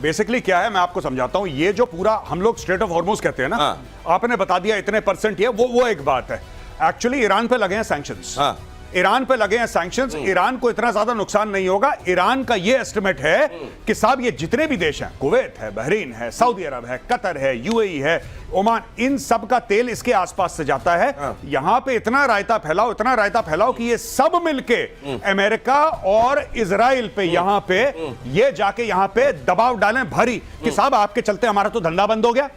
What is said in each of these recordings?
Basically क्या है मैं आपको समझाता हूं। ये जो पूरा हम लोग स्ट्रेट ऑफ हॉर्मुज कहते हैं ना, आपने बता दिया इतने परसेंट ये वो एक बात है। एक्चुअली ईरान पे लगे हैं सैंक्शंस, ईरान पे लगे हैं सैंक्शंस। ईरान को इतना ज्यादा नुकसान नहीं होगा। ईरान का ये एस्टिमेट है कि साहब ये जितने भी देश हैं, कुवैत है, बहरीन है, सऊदी अरब है, कतर है, यूएई है, ओमान, इन सब का तेल इसके आसपास से जाता है। यहां पे इतना रायता फैलाओ कि ये सब मिलके अमेरिका और इजराइल पे यहां पे ये जाके यहां पे दबाव डालें भारी कि साहब आपके चलते हमारा तो धंधा बंद हो गया,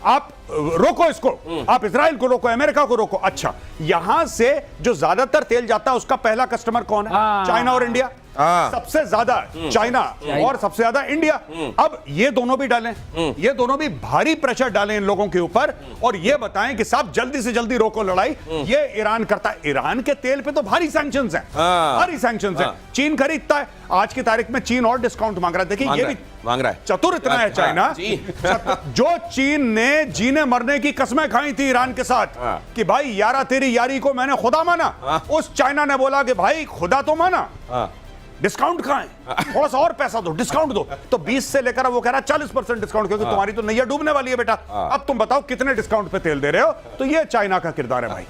आप रोको इसको, आप इजराइल को रोको, अमेरिका को रोको। अच्छा, यहां से जो ज्यादातर तेल जाता है उसका पहला कस्टमर कौन है? चाइना और इंडिया। सबसे ज्यादा चाइना और सबसे ज्यादा इंडिया। अब ये दोनों भी डालें, ये दोनों भी भारी प्रेशर डालें इन लोगों के ऊपर और ये बताएं कि साहब जल्दी से जल्दी रोको लड़ाई। ये ईरान करता है। ईरान के तेल पे तो भारी सैंक्शंस हैं, भारी सैंक्शंस हैं। चीन खरीदता है, आज की तारीख में चीन और डिस्काउंट मांग रहा है। देखिए ये भी मांग रहा है, चतुर इतना है चाइना। जो चीन ने जीने मरने की कसमें खाई थी ईरान के साथ कि भाई यारा तेरी यारी को मैंने खुदा माना, उस चाइना ने बोला कि भाई खुदा तो माना, डिस्काउंट कहां है, थोड़ा सा और पैसा दो, डिस्काउंट दो। तो 20 से लेकर वो कह रहा है 40% डिस्काउंट, क्योंकि तुम्हारी तो नैया डूबने वाली है बेटा। अब तुम बताओ कितने डिस्काउंट पे तेल दे रहे हो। तो ये चाइना का किरदार है भाई।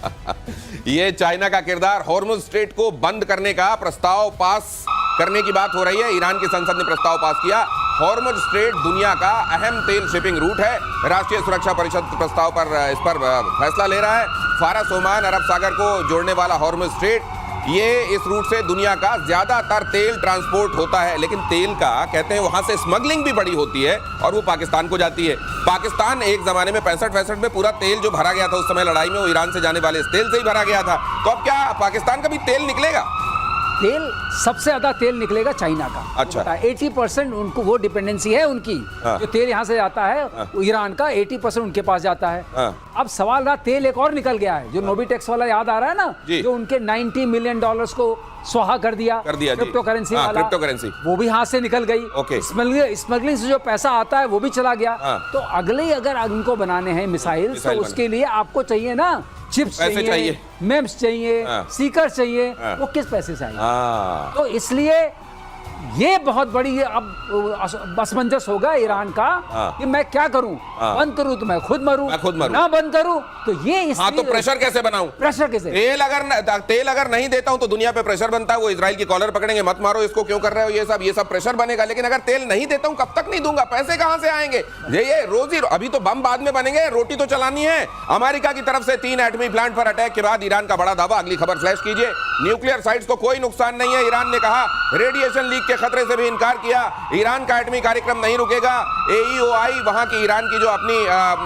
ये चाइना का किरदार। हॉर्मुज स्ट्रेट को बंद करने का प्रस्ताव पास करने की बात हो रही है। ईरान की संसद ने प्रस्ताव पास किया। हॉर्मुज स्ट्रेट दुनिया का अहम तेल शिपिंग रूट है। राष्ट्रीय सुरक्षा परिषद प्रस्ताव पर इस पर फैसला ले रहा है। फारस, ओमान, अरब सागर को जोड़ने वाला हॉर्मुज स्ट्रेट, ये इस रूट से दुनिया का ज्यादातर तेल ट्रांसपोर्ट होता है। लेकिन तेल का कहते हैं वहां से स्मगलिंग भी बड़ी होती है और वो पाकिस्तान को जाती है। पाकिस्तान एक जमाने में 65-65 में पूरा तेल जो भरा गया था उस समय लड़ाई में, वो ईरान से जाने वाले इस तेल से ही भरा गया था। तो अब क्या पाकिस्तान का भी तेल निकलेगा? तेल सबसे ज्यादा तेल निकलेगा चाइना का। अच्छा, 80% उनको वो डिपेंडेंसी है उनकी। जो तेल यहाँ से जाता है ईरान का 80% उनके पास जाता है। अब सवाल रहा, तेल एक और निकल गया है जो नोबिटेक्स वाला याद आ रहा है ना, जो उनके $90 मिलियन को स्वाहा कर दिया क्रिप्टो करेंसी वाला, क्रिप्टो करेंसी वो भी हाथ से निकल गई। स्मगलिंग से जो पैसा आता है वो भी चला गया। तो अगले अगर उनको बनाने हैं मिसाइल, तो उसके लिए आपको चाहिए ना चिप्स चाहिए, मेम्स चाहिए, सीकर चाहिए, वो किस पैसे से आएंगे? तो इसलिए ये बहुत बड़ी अब असमंजस होगा ईरान का कि मैं क्या करूं, बंद करूं तो मैं खुद मरूं, ना बंद करूं तो ये तो प्रेशर कैसे बनाऊं? प्रेशर कैसे? तेल अगर नहीं देता हूं तो दुनिया पे प्रेशर बनता है। वो इजराइल की कॉलर पकड़ेंगे, मत मारो इसको, क्यों कर रहे हो ये सब प्रेशर बनेगा। लेकिन अगर तेल नहीं देता हूं, कब तक नहीं दूंगा, पैसे कहां से आएंगे? ये रोजी, अभी तो बम बाद में बनेंगे, रोटी तो चलानी है। अमेरिका की तरफ से 3 एटमी प्लांट पर अटैक के बाद ईरान का बड़ा दावा। अगली खबर फ्लैश कीजिए। न्यूक्लियर साइट्स को कोई नुकसान नहीं है, ईरान ने कहा। रेडिएशन लीक के खतरे से भी इनकार किया। ईरान का एटमी कार्यक्रम नहीं रुकेगा। AEOI, वहां की ईरान की जो अपनी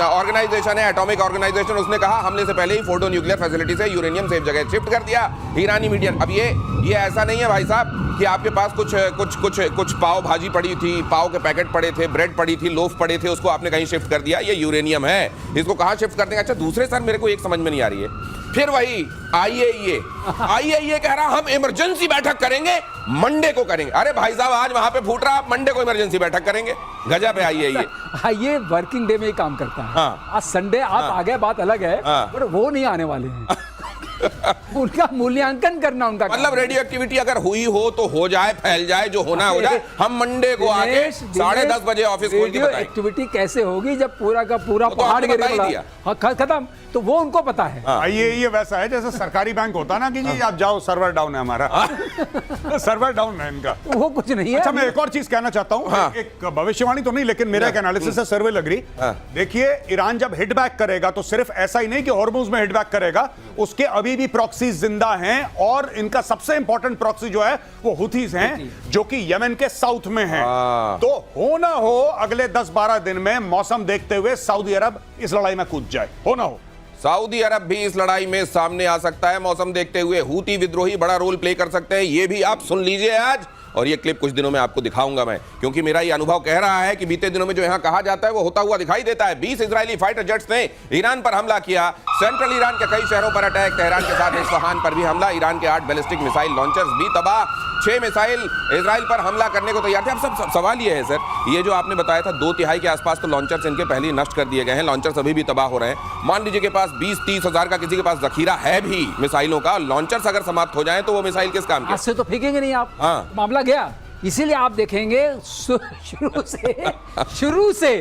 ऑर्गेनाइजेशन है, एटॉमिक ऑर्गेनाइजेशन, उसने कहा हमले से पहले ही फोर्डो न्यूक्लियर फैसिलिटी से यूरेनियम सेफ जगह शिफ्ट कर दिया। ईरानी मीडिया, अब ये ऐसा नहीं है भाई साहब कि आपके पास कुछ पाव भाजी पड़ी थी, पाव के पैकेट पड़े थे, ब्रेड पड़ी थी, लोफ पड़े थे, उसको आपने कहीं शिफ्ट कर दिया। ये यूरेनियम है, इसको कहां शिफ्ट कर देंगे? अच्छा, दूसरे सर मेरे को एक समझ में नहीं आ रही है। फिर वही IAEA कह रहा हम इमरजेंसी बैठक करेंगे, मंडे को करेंगे। अरे भाई साहब, आज वहां पे फूट रहा, आप मंडे को इमरजेंसी बैठक करेंगे? गजब है IAEA। ये वर्किंग डे में ही काम करता है। आज संडे आप आ गए, बात अलग है, पर वो नहीं आने वाले हैं। उनका मूल्यांकन करना उनका मतलब रेडियो एक्टिविटी अगर हुई हो तो हो जाए, फैल जाए, जो होना हो जाए। हम मंडे को आके 10:30 बजे ऑफिस खोल के बताएं। एक्टिविटी कैसे होगी जब पूरा का पूरा पहाड़ गिरेगा, खत्म। तो वो उनको पता है। ये वैसा है जैसे सरकारी बैंक होता ना कि जी आप जाओ, सर्वर डाउन है हमारा। सर्वर डाउन है इनका, वो कुछ नहीं है। अच्छा, मैं एक और चीज कहना चाहता हूं। एक भविष्यवाणी तो नहीं, लेकिन मेरा एक एनालिसिस है, सर्वे लग रही। देखिए, ईरान जब हिट बैक करेगा तो सिर्फ ऐसा ही नहीं कि हॉर्मुज में हिट बैक करेगा, उसके अभी भी प्रॉक्सीज जिंदा हैं। और इनका सबसे इंपॉर्टेंट प्रॉक्सी जो है वो हुथीज हैं, जो कि यमन के साउथ में हैं। तो हो ना हो अगले 10-12 दिन में मौसम देखते हुए सऊदी अरब इस लड़ाई में कूद जाए, हो ना हो सऊदी अरब भी इस लड़ाई में सामने आ सकता है। मौसम देखते हुए हूती विद्रोही बड़ा रोल प्ले कर सकते हैं, ये भी आप सुन लीजिए आज। और ये क्लिप कुछ दिनों में आपको दिखाऊंगा मैं, क्योंकि मेरा ये अनुभव कह रहा है कि बीते दिनों में जो यहां कहा जाता है वो होता हुआ दिखाई देता है। 20 इजरायली फाइटर जेट्स ने ईरान पर हमला किया। सेंट्रल ईरान के कई शहरों पर अटैक, तेहरान के साथ इस्फहान पर भी हमला। ईरान के 8 बैलिस्टिक मिसाइल लॉन्चर्स भी तबाह। 6 मिसाइल इजराइल पर हमला करने को तैयार थे। अब सब सवाल ये है सर, ये जो आपने बताया था 2/3 के आसपास तो लॉन्चर्स इनके पहले ही नष्ट कर दिए गए हैं। लॉन्चर्स अभी भी तबाह हो रहे हैं। मान लीजिए के पास 20-30 हजार का किसी के पास जखीरा है भी मिसाइलों का, लॉन्चर्स अगर समाप्त हो जाए तो वो मिसाइल किस काम के? से तो फेंकेंगे नहीं आप। मामला गया इसीलिए आप देखेंगे शुरू से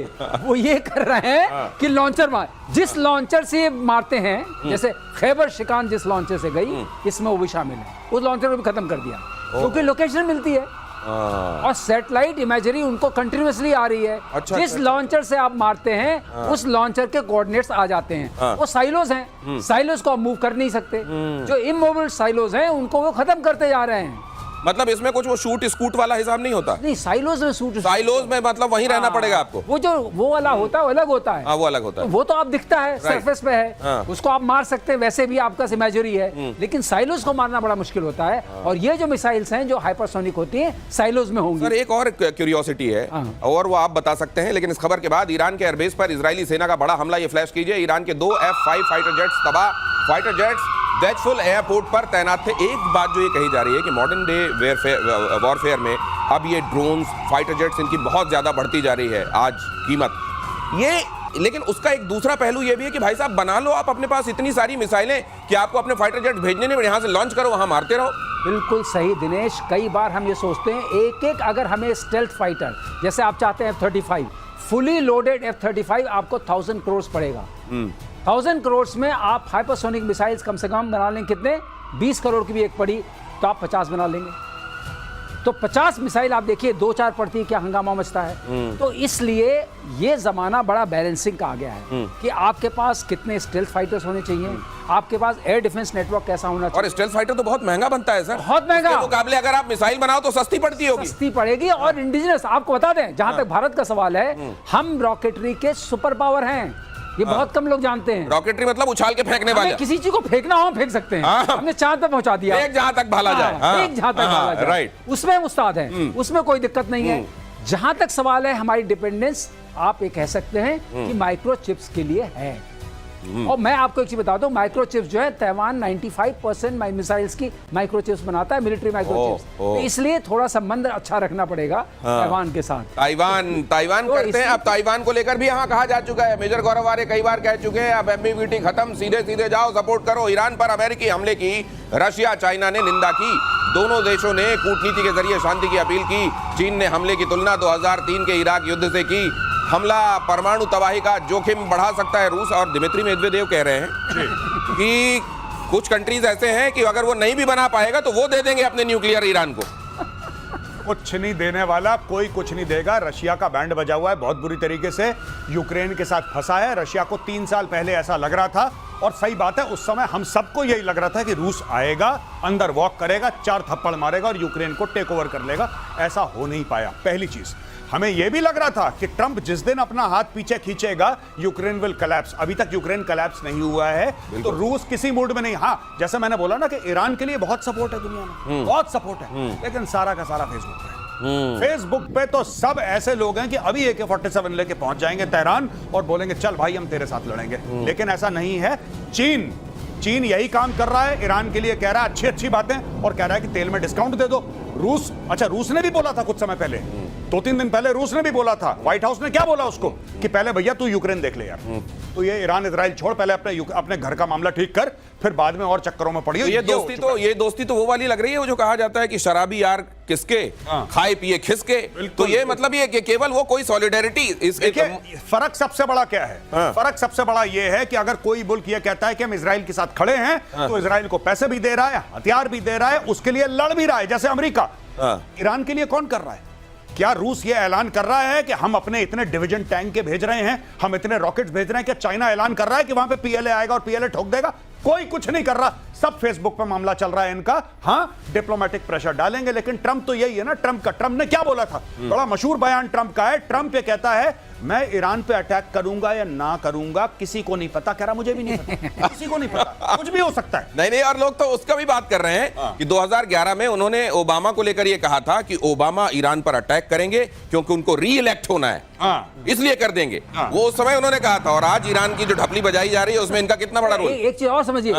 वो ये कर रहे हैं कि लॉन्चर मार, जिस लॉन्चर से मारते हैं, जैसे खैबर शिकान जिस लॉन्चर से गई, इसमें वो भी शामिल है। उस लॉन्चर को भी खत्म कर दिया क्योंकि लोकेशन मिलती है और सैटेलाइट इमेजरी उनको कंटिन्यूअसली आ रही है। अच्छा, जिस लॉन्चर से आप मारते हैं उस लॉन्चर के कोऑर्डिनेट्स आ जाते हैं। वो साइलोज हैं, साइलोज को आप मूव कर नहीं सकते। जो इमूवेबल साइलोज हैं उनको वो खत्म करते जा रहे हैं। मतलब इसमें कुछ वो शूट स्कूट वाला हिसाब नहीं होता? नहीं, साइलोज में साइलोज में मतलब वहीं रहना पड़ेगा आपको। वो वाला होता है, वो अलग होता है। वो अलग होता है। वो तो आप दिखता है, सरफेस पे है, उसको आप मार सकते हैं, वैसे भी आपका इमेजरी है। लेकिन साइलोज को मारना बड़ा मुश्किल होता है। और ये जो मिसाइल्स हैं जो हाइपरसोनिक होती हैं, साइलोज में होंगी। सर एक और क्यूरियोसिटी है और वो आप बता सकते हैं, लेकिन इस खबर के बाद ईरान के एयरबेस पर इजरायली सेना का बड़ा हमला। ये फ्लैश कीजिए, ईरान के 2 F-5 फाइटर जेट्स तबाह। फाइटर जेट्स दैचफुल एयरपोर्ट पर तैनात थे। एक बात जो ये कही जा रही है कि मॉडर्न डे वॉरफेयर में अब ये ड्रोन्स, फाइटर जेट्स, इनकी बहुत ज्यादा बढ़ती जा रही है आज कीमत ये। लेकिन उसका एक दूसरा पहलू ये भी है कि भाई साहब बना लो आप अपने पास इतनी सारी मिसाइलें कि आपको अपने फाइटर जेट्स भेजने नहीं, यहाँ से लॉन्च करो, वहां मारते रहो। बिल्कुल सही दिनेश, कई बार हम ये सोचते हैं एक एक अगर हमें स्टेल्थ फाइटर, जैसे आप चाहते हैं F-35 फुली लोडेड F-35 आपको 1000 करोड़ पड़ेगा। 1000 करोड़ में आप हाइपरसोनिक मिसाइल्स कम से कम बना लेंगे। कितने? 20 करोड़ की भी एक पड़ी तो आप 50 बना लेंगे। तो 50 मिसाइल आप देखिए 2-4 पड़ती है, क्या हंगामा मचता है। तो इसलिए ये जमाना बड़ा बैलेंसिंग का आ गया है कि आपके पास कितने स्टेल्थ फाइटर्स होने चाहिए, आपके पास एयर डिफेंस नेटवर्क कैसा होना चाहिए। और स्टेल्थ फाइटर तो बहुत महंगा बनता है सर, बहुत महंगा। उसके मुकाबले अगर आप मिसाइल बनाओ तो सस्ती पड़ती होगी। सस्ती पड़ेगी। और इंडिजिनस आपको बता दें, जहां तक भारत का सवाल है, हम रॉकेटरी के सुपर पावर हैं। ये बहुत कम लोग जानते हैं। रॉकेटरी मतलब उछाल के फेंकने वाले। किसी चीज को फेंकना हो फेंक सकते हैं। हमने चांद तक पहुंचा दिया, एक जहां तक भाला जाए, एक जहां तक भाला जाए, राइट, उसमें हम उस्ताद हैं, उसमें कोई दिक्कत नहीं है। जहां तक सवाल है हमारी डिपेंडेंस, आप ये कह सकते हैं कि माइक्रोचिप्स के लिए है। और मैं आपको एक चीज बता दूं, माइक्रोचिप्स जो है ताइवान 95% मिसाइल्स की माइक्रोचिप्स बनाता है, मिलिट्री माइक्रोचिप्स। तो इसलिए थोड़ा संबंध अच्छा रखना पड़ेगा ताइवान के साथ। ताइवान तो करते हैं। अब ताइवान को लेकर भी यहाँ कहा जा चुका है, मेजर गौरव आर्य कई बार कह चुके हैं अब एम्बिग्विटी खत्म, सीधे सीधे जाओ, सपोर्ट करो। ईरान पर अमेरिकी हमले की रशिया चाइना ने निंदा की। दोनों देशों ने कूटनीति के जरिए शांति की अपील की। चीन ने हमले की तुलना 2003 के इराक युद्ध से की। हमला परमाणु तबाही का जोखिम बढ़ा सकता है रूस। और दिमित्री मेदवेदेव कह रहे हैं कि कुछ कंट्रीज ऐसे हैं कि अगर वो नहीं भी बना पाएगा तो वो दे देंगे अपने न्यूक्लियर ईरान को। कुछ नहीं देने वाला, कोई कुछ नहीं देगा। रशिया का बैंड बजा हुआ है बहुत बुरी तरीके से, यूक्रेन के साथ फंसा है। रशिया को 3 साल पहले ऐसा लग रहा था, और सही बात है उस समय हम सबको यही लग रहा था कि रूस आएगा, अंदर वॉक करेगा, 4 थप्पड़ मारेगा और यूक्रेन को टेक ओवर कर लेगा। ऐसा हो नहीं पाया। पहली चीज, हमें यह भी लग रहा था कि ट्रंप जिस दिन अपना हाथ पीछे खींचेगा यूक्रेन विल कोलैप्स। अभी तक यूक्रेन कोलैप्स नहीं हुआ है, तो रूस किसी मूड में नहीं। हाँ, जैसे मैंने बोला ना कि ईरान के लिए बहुत सपोर्ट है दुनिया में, बहुत सपोर्ट है, लेकिन सारा का सारा फेसबुक पे है। फेसबुक पे तो सब ऐसे लोग हैं कि अभी AK-47 लेके पहुंच जाएंगे तेहरान और बोलेंगे चल भाई हम तेरे साथ लड़ेंगे। लेकिन ऐसा नहीं है। चीन यही काम कर रहा है, ईरान के लिए कह रहा है अच्छी अच्छी बातें, और कह रहा है कि तेल में डिस्काउंट दे दो। रूस ने भी बोला था कुछ समय पहले, 2-3 दिन पहले रूस ने भी बोला था। व्हाइट हाउस ने क्या बोला उसको कि पहले भैया तू यूक्रेन देख ले यार। तो ये ईरान इजराइल छोड़, पहले अपने घर का मामला ठीक कर, फिर बाद में और चक्करों में पड़ियो। तो ये दोस्ती तो वो वाली लग रही है वो जो कहा जाता है कि शराबी यार किसके, खाए पिए खिसके। तो ये मतलब ये कि केवल वो कोई सॉलिडेरिटी। फर्क सबसे बड़ा क्या है? फर्क सबसे बड़ा ये है कि अगर कोई मुल्क ये कहता है कि हम इजराइल के साथ खड़े हैं, तो इजराइल को पैसे भी दे रहा है, हथियार भी दे रहा है, उसके लिए लड़ भी रहा है, जैसे अमेरिका। ईरान के लिए कौन कर रहा है? क्या रूस ये ऐलान कर रहा है कि हम अपने इतने डिवीजन टैंक के भेज रहे हैं, हम इतने रॉकेट्स भेज रहे हैं? क्या चाइना ऐलान कर रहा है कि वहां पे PLA आएगा और PLA ठोक देगा? कोई कुछ नहीं कर रहा। सब फेसबुक पे मामला चल रहा है इनका। हाँ, डिप्लोमेटिक प्रेशर डालेंगे, लेकिन ट्रंप तो यही है ना। ट्रंप ने क्या बोला था? बड़ा मशहूर बयान ट्रंप का है। ट्रंप ये कहता है मैं ईरान पे अटैक करूंगा या ना करूंगा किसी को नहीं पता। कह रहा मुझे भी नहीं पता, किसी को नहीं पता, कुछ भी हो सकता है। नहीं, और लोग तो उसका भी बात कर रहे हैं कि 2011 में उन्होंने ओबामा को लेकर ये कहा था कि ओबामा ईरान पर अटैक करेंगे क्योंकि उनको री-इलेक्ट होना है, इसलिए कर देंगे। वो उस समय उन्होंने कहा था। और आज ईरान की जो ढपली बजाई जा रही है उसमें इनका कितना बड़ा रोल। एक चीज और समझिए,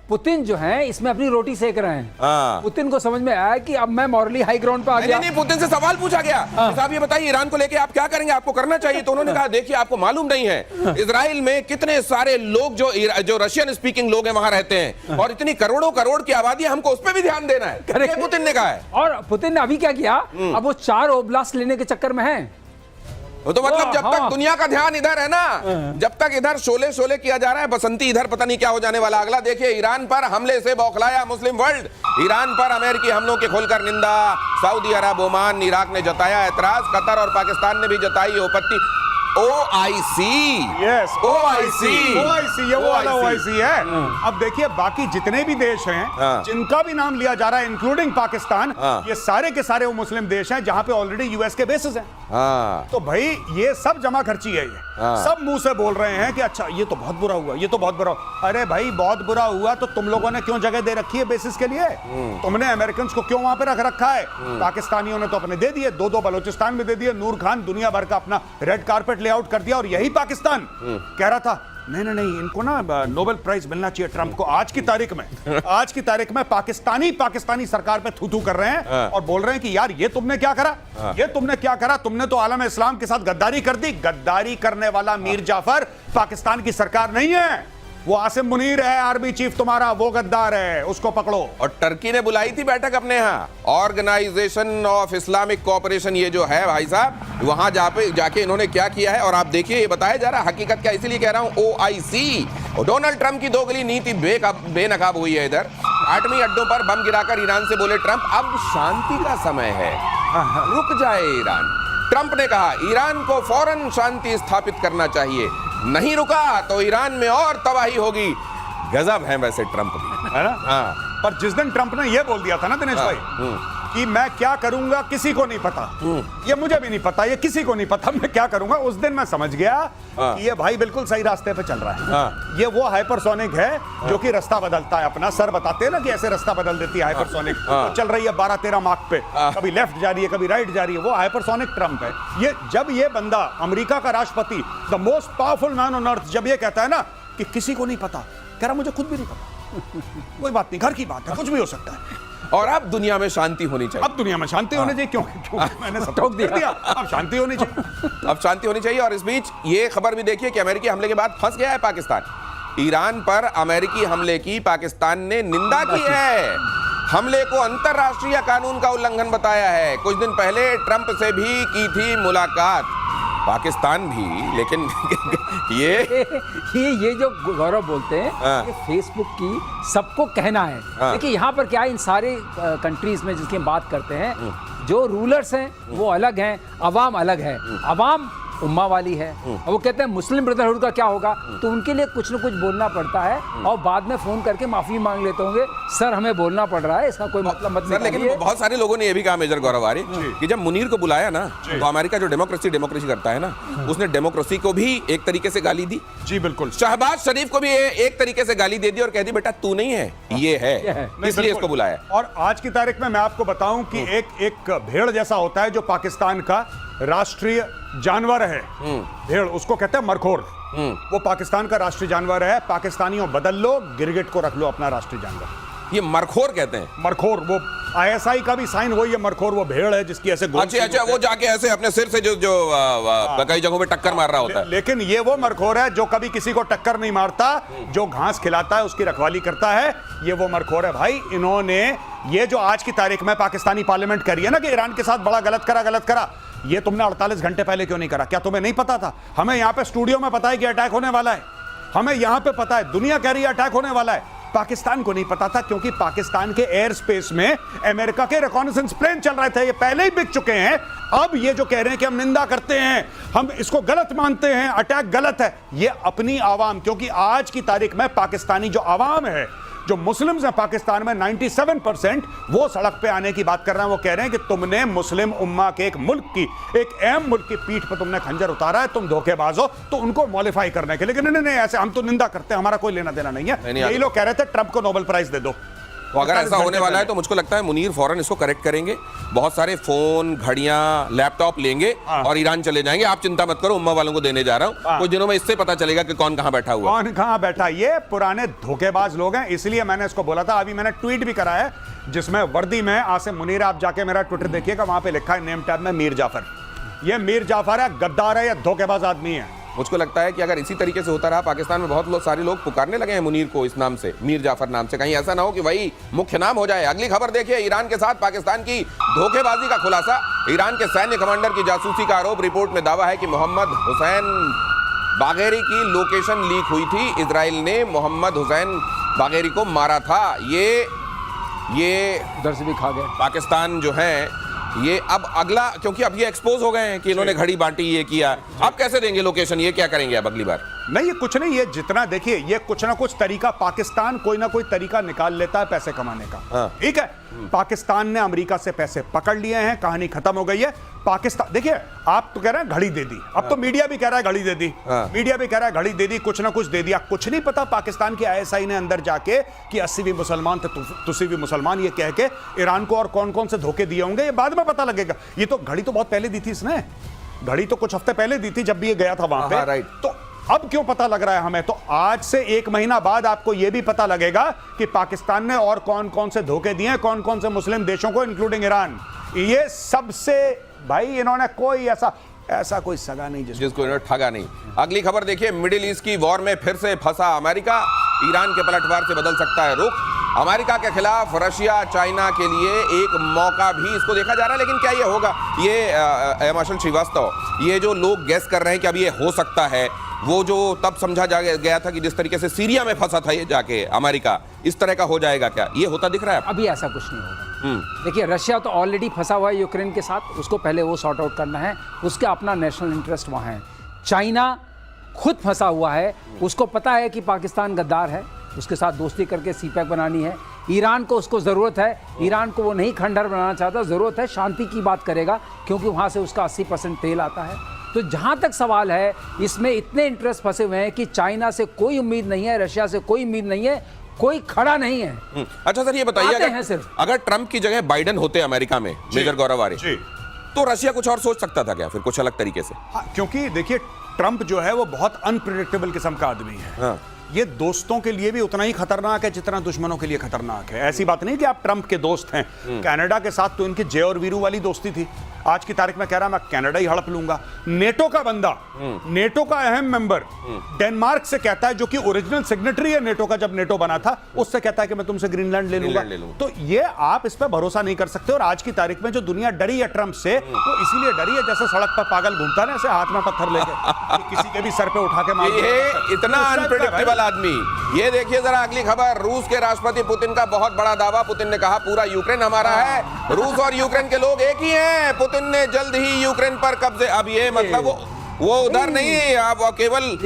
पुतिन जो है इसमें अपनी रोटी सेक रहे हैं। पुतिन को समझ में आया कि अब मैं मॉरली हाई ग्राउंड पे आ गया। नहीं, पुतिन से सवाल पूछा गया, साहब ये बताइए ईरान को लेके आप क्या करेंगे, आपको करना चाहिए। तो उन्होंने कहा देखिए आपको मालूम नहीं है इजराइल में कितने सारे लोग जो रशियन स्पीकिंग लोग हैं वहां रहते हैं, और इतनी करोड़ों करोड़ की आबादी है, हमको उस पर भी ध्यान देना है। ये पुतिन ने कहा है। और पुतिन ने अभी क्या किया, अब वो 4 ओब्लास्ट लेने के चक्कर में है। तो मतलब जब तक दुनिया का ध्यान इधर है ना, जब तक इधर शोले शोले किया जा रहा है, बसंती इधर पता नहीं क्या हो जाने वाला। अगला देखिए, ईरान पर हमले से बौखलाया मुस्लिम वर्ल्ड। ईरान पर अमेरिकी हमलों की खुलकर निंदा। सऊदी अरब, ओमान, इराक ने जताया एतराज। कतर और पाकिस्तान ने भी जताई आपत्ति। OIC, यस, OIC, ये वो वाला OIC है। अब देखिए बाकी जितने भी देश हैं जिनका भी नाम लिया जा रहा है इंक्लूडिंग पाकिस्तान, ये सारे के सारे वो मुस्लिम देश हैं जहां पे ऑलरेडी यूएस के बेसिस हैं। तो भाई ये सब जमा खर्ची है, ये सब मुंह से बोल रहे हैं कि अच्छा ये तो बहुत बुरा हुआ, ये तो बहुत बुरा हुआ। अरे भाई बहुत बुरा हुआ तो तुम लोगों ने क्यों जगह दे रखी है बेसिस के लिए? तुमने अमेरिकन को क्यों वहां पे रख रखा है? पाकिस्तानियों ने तो अपने दे दिए, 2 बलूचिस्तान में दे दिए। नूर खान दुनिया भर का अपना रेड कारपेट लेआउट कर दिया, और यही पाकिस्तान कह रहा था नहीं नहीं नहीं इनको ना नोबेल प्राइज मिलना चाहिए ट्रंप को। आज की तारीख में पाकिस्तानी सरकार पे थू कर रहे हैं और बोल रहे हैं कि यार ये तुमने क्या करा, ये तुमने क्या करा, तुमने तो आलम इस्लाम के साथ गद्दारी कर दी। गद्दारी करने वाला मीर जाफर पाकिस्तान की सरकार नहीं है, वो आसिम मुनीर है आर्मी चीफ तुम्हारा, वो गद्दार है, उसको पकड़ो। और टर्की ने बुलाई थी बैठक अपने यहाँ, ऑर्गेनाइजेशन ऑफ इस्लामिक कोऑपरेशन, ये जो है भाई साहब, वहां जाके इन्होंने क्या किया है। और आप देखिए ये बताया जा रहा है हकीकत क्या, इसीलिए कह रहा हूं OIC। और डोनाल्ड ट्रंप की दोगली नीति बेनकाब हुई है इधर। एटमी अड्डों पर बम गिराकर ईरान से बोले ट्रंप अब शांति का समय है, रुक जाए ईरान। ट्रंप ने कहा ईरान को फौरन शांति स्थापित करना चाहिए, नहीं रुका तो ईरान में और तबाही होगी। गजब है वैसे ट्रंप भी, है ना? पर जिस दिन ट्रंप ने यह बोल दिया था ना दिनेश भाई कि मैं क्या करूंगा किसी को नहीं पता, ये मुझे भी नहीं पता, ये किसी को नहीं पता मैं क्या करूंगा, उस दिन मैं समझ गया कि ये भाई बिल्कुल सही रास्ते पे चल रहा है। ये वो हाइपरसोनिक है जो कि रास्ता बदलता है अपना, सर बताते हैं ना कि ऐसे रास्ता बदल देती है हाइपरसोनिक। तो चल रही है 12-13 मार्क पे, कभी लेफ्ट जा रही है कभी राइट जा रही है, वो हाइपरसोनिक ट्रंप है। ये जब ये बंदा अमेरिका का राष्ट्रपति, the most powerful man on earth, जब ये कहता है ना कि किसी को नहीं पता, कह रहा मुझे खुद भी नहीं पता, कोई बात नहीं, घर की बात है, कुछ भी हो सकता है। और अब दुनिया में शांति होनी चाहिए, अब दुनिया में शांति होनी चाहिए। क्यों मैंने सब टोक दिया, अब शांति होनी चाहिए, अब शांति होनी चाहिए। और इस बीच ये खबर भी देखिए कि अमेरिकी हमले के बाद फंस गया है पाकिस्तान। ईरान पर अमेरिकी हमले की पाकिस्तान ने निंदा की है, हमले को अंतर्राष्ट्रीय कानून का उल्लंघन बताया है। कुछ दिन पहले ट्रंप से भी की थी मुलाकात पाकिस्तान भी, लेकिन ये जो गौरव बोलते हैं ये फेसबुक की सबको कहना है। देखिए यहाँ पर क्या है, इन सारे कंट्रीज में जिसकी हम बात करते हैं, जो रूलर्स हैं वो अलग हैं, अवाम अलग है। अवाम उम्मा वाली है और वो कहते हैं मुस्लिम ब्रदरहुड का क्या होगा, तो उनके लिए कुछ न कुछ बोलना पड़ता है और बाद में फोन करके माफी मांग लेते होंगे, सर हमें बोलना पड़ रहा है, इसका कोई मतलब मत नहीं। लेकिन बहुत सारे लोगों ने ये भी कहा मेजर गौरव आर्य कि जब मुनीर को बुलाया ना तो अमेरिका जो डेमोक्रेसी करता है ना, उसने डेमोक्रेसी को भी एक तरीके से गाली दी। जी बिल्कुल। शहबाज शरीफ को भी एक तरीके से गाली दे दी और कह दी बेटा तू नहीं है, ये है, इसलिए इसको बुलाया। और आज की तारीख में मैं आपको बताऊं कि एक भेड़ जैसा होता है जो पाकिस्तान का राष्ट्रीय जानवर है, भेड़, उसको कहते हैं मरखोर। वो पाकिस्तान का राष्ट्रीय जानवर है। पाकिस्तानियों बदल लो, गिरगिट को रख लो अपना राष्ट्रीय जानवर। ये मरखोर कहते हैं, मरखोर। वो ISI का भी साइन वही है, मरखोर। वो भेड़ है जिसकी ऐसे अच्छा वो जाके ऐसे अपने सिर से जो कई जगहों पे टक्कर मार रहा होता है। लेकिन ये वो मरखोर है जो कभी किसी को टक्कर नहीं मारता, जो घास खिलाता है उसकी रखवाली करता है, ये वो मरखोर है भाई। इन्होंने ये जो आज की तारीख में पाकिस्तानी पार्लियामेंट करी है ना कि ईरान के साथ बड़ा गलत करा, ये तुमने 48 घंटे पहले क्यों नहीं करा? क्या तुम्हें नहीं पता था? हमें यहां पे स्टूडियो में पता है कि अटैक होने वाला है, हमें यहां पे पता है, दुनिया कह रही है अटैक होने वाला है, पाकिस्तान को नहीं पता था क्योंकि पाकिस्तान के एयर स्पेस में अमेरिका के रिकॉनेसेंस प्लेन चल रहे थे, ये पहले ही बिक चुके हैं। अब ये जो कह रहे हैं कि हम निंदा करते हैं, हम इसको गलत मानते हैं, अटैक गलत है, ये अपनी आवाम, क्योंकि आज की तारीख में पाकिस्तानी जो आवाम है, जो मुस्लिम्स हैं पाकिस्तान में 97%, वो सड़क पे आने की बात कर रहे हैं। वो कह रहे हैं कि तुमने मुस्लिम उम्मा के एक मुल्क की, एक अहम मुल्क की पीठ पर तुमने खंजर उतारा है, तुम धोखेबाज हो। तो उनको मॉडिफाई करने के लिए नहीं ऐसे हम तो निंदा करते हैं, हमारा कोई लेना देना नहीं है। यही लोग कह रहे थे ट्रंप को नोबेल प्राइज दे दो, तो अगर ऐसा होने वाला है तो मुझको लगता है मुनीर फौरन इसको करेक्ट करेंगे, बहुत सारे फोन, घड़ियां, लैपटॉप लेंगे और ईरान चले जाएंगे। आप चिंता मत करो, उम्मा वालों को देने जा रहा हूं, कुछ दिनों में इससे पता चलेगा कि कौन कहां बैठा हुआ। कौन कहां बैठा, ये पुराने धोखेबाज लोग हैं, इसलिए मैंने इसको बोला था। अभी मैंने ट्वीट भी करा है जिसमें वर्दी में आसिम मुनीर, आप जाके मेरा ट्विटर देखिएगा, वहां पे लिखा है नेम टैब में मीर जाफर। ये मीर जाफर है, गद्दार है, या धोखेबाज आदमी है। मुझको लगता है कि अगर इसी तरीके से होता रहा, पाकिस्तान में बहुत सारे लोग पुकारने लगे हैं मुनीर को इस नाम से, मीर जाफर नाम से, कहीं ऐसा ना हो कि वही मुख्य नाम हो जाए। अगली खबर देखिए, ईरान के साथ पाकिस्तान की धोखेबाजी का खुलासा। ईरान के सैन्य कमांडर की जासूसी का आरोप, रिपोर्ट में दावा है कि मोहम्मद हुसैन बागेरी की लोकेशन लीक हुई थी। इजराइल ने मोहम्मद हुसैन बागेरी को मारा था। ये उधर से भी खा गए पाकिस्तान जो है, ये अब अगला, क्योंकि अब ये एक्सपोज हो गए हैं कि इन्होंने घड़ी बांटी, ये किया, अब कैसे देंगे लोकेशन, ये क्या करेंगे अब अगली बार? नहीं, ये कुछ नहीं, ये जितना देखिए, ये कुछ ना कुछ तरीका, पाकिस्तान कोई ना कोई तरीका निकाल लेता है पैसे कमाने का। ठीक है, पाकिस्तान ने अमेरिका से पैसे पकड़ लिए हैं, कहानी खत्म हो गई है। पाकिस्तान, देखिए, आप तो कह रहे हैं घड़ी दे दी, अब तो मीडिया भी कह रहा है घड़ी दे दी, मीडिया भी कह रहा है घड़ी दे दी, कुछ ना कुछ दे दिया। कुछ नहीं पता पाकिस्तान की ISI ने अंदर जाके कि 80 भी मुसलमान थे, तुसी भी मुसलमान, ये कह के ईरान को और कौन कौन से धोखे दिए होंगे, ये बाद में पता लगेगा। ये तो घड़ी तो बहुत पहले दी थी इसने, घड़ी तो कुछ हफ्ते पहले दी थी जब भी ये गया था वहां पे। राइट। तो अब क्यों पता लग रहा है हमें? तो आज से 1 महीना बाद आपको यह भी पता लगेगा कि पाकिस्तान ने और कौन कौन से धोखे दिए हैं, कौन कौन से मुस्लिम देशों को, इंक्लूडिंग ईरान। ये सबसे, भाई इन्होंने कोई ऐसा कोई सगा नहीं जिसको इन्होंने ठगा नहीं। अगली खबर देखिए, मिडिल ईस्ट की वॉर में फिर से फंसा अमेरिका, ईरान के पलटवार से बदल सकता है रुख। अमेरिका के खिलाफ रशिया, चाइना के लिए एक मौका भी इसको देखा जा रहा है, लेकिन क्या ये होगा? ये मार्शल श्रीवास्तव, ये जो लोग गैस कर रहे हैं कि अब ये हो सकता है, वो जो तब समझा गया था कि जिस तरीके से सीरिया में फंसा था ये जाके अमेरिका, इस तरह का हो जाएगा क्या? ये होता दिख रहा है? अभी ऐसा कुछ नहीं होगा। देखिए, रशिया तो ऑलरेडी फंसा हुआ है यूक्रेन के साथ, उसको पहले वो सॉर्ट आउट करना है, उसका अपना नेशनल इंटरेस्ट वहाँ है। चाइना खुद फंसा हुआ है, उसको पता है कि पाकिस्तान गद्दार है, उसके साथ दोस्ती करके सीपैक बनानी है। ईरान को उसको ज़रूरत है, ईरान को वो नहीं खंडहर बनाना चाहता, ज़रूरत है शांति की बात करेगा, क्योंकि वहाँ से उसका 80% तेल आता है। तो जहाँ तक सवाल है, इसमें इतने इंटरेस्ट फंसे हुए हैं कि चाइना से कोई उम्मीद नहीं है, रशिया से कोई उम्मीद नहीं है, कोई खड़ा नहीं है। अच्छा सर, ये बताइए, अगर ट्रंप की जगह बाइडेन होते अमेरिका में, मेजर गौरव आर्य, तो रशिया कुछ और सोच सकता था क्या, फिर कुछ अलग तरीके से? हाँ, क्योंकि देखिए, ट्रंप जो है वो बहुत अनप्रिडिक्टेबल किस्म का आदमी है। हाँ। ये दोस्तों के लिए भी उतना ही खतरनाक है जितना दुश्मनों के लिए खतरनाक है। ऐसी बात नहीं कि आप ट्रंप के दोस्त हैं। कनाडा के साथ तो इनकी जय और वीरू वाली दोस्ती थी। आज की तारीख में कह रहा मैं कनाडा ही हड़प लूंगा। नेटो का बंदा, नेटो का अहम मेंबर, डेनमार्क से कहता है, जो कि ओरिजिनल सिग्नेटरी है नेटो का जब नेटो बना था, उससे कहता है कि मैं तुमसे ग्रीनलैंड ले लूंगा। तो ये आप इस पर भरोसा नहीं कर सकते। और आज की तारीख में जो दुनिया डरी है ट्रंप से, वो इसीलिए डरी है जैसे सड़क पर पागल घूमता है, ऐसे हाथ में पत्थर लेके किसी के भी सर पे उठा के मार। ये इतना अनप्रेडिक्टेबल आदमी। ये देखिए जरा अगली खबर, रूस के राष्ट्रपति पुतिन का बहुत बड़ा दावा। पुतिन ने कहा पूरा यूक्रेन हमारा है, रूस और यूक्रेन के लोग एक ही हैं। पुतिन ने जल्द ही यूक्रेन पर कब्जे, अब ये मतलब वो उधर नहीं, अब केवल